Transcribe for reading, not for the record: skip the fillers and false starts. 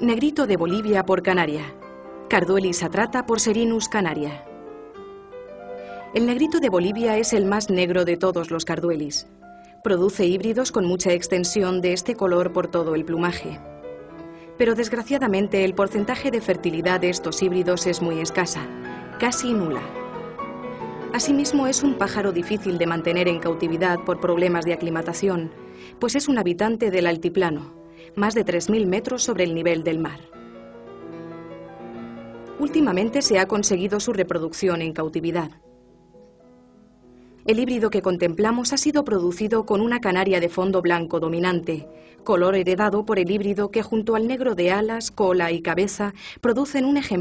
Negrito de Bolivia por Canaria. Carduelis atrata por Serinus canaria. El negrito de Bolivia es el más negro de todos los carduelis. Produce híbridos con mucha extensión de este color por todo el plumaje. Pero desgraciadamente el porcentaje de fertilidad de estos híbridos es muy escasa, casi nula. Asimismo es un pájaro difícil de mantener en cautividad por problemas de aclimatación, pues es un habitante del altiplano, más de 3.000 metros sobre el nivel del mar. Últimamente se ha conseguido su reproducción en cautividad. El híbrido que contemplamos ha sido producido con una canaria de fondo blanco dominante, color heredado por el híbrido que junto al negro de alas, cola y cabeza producen un ejemplar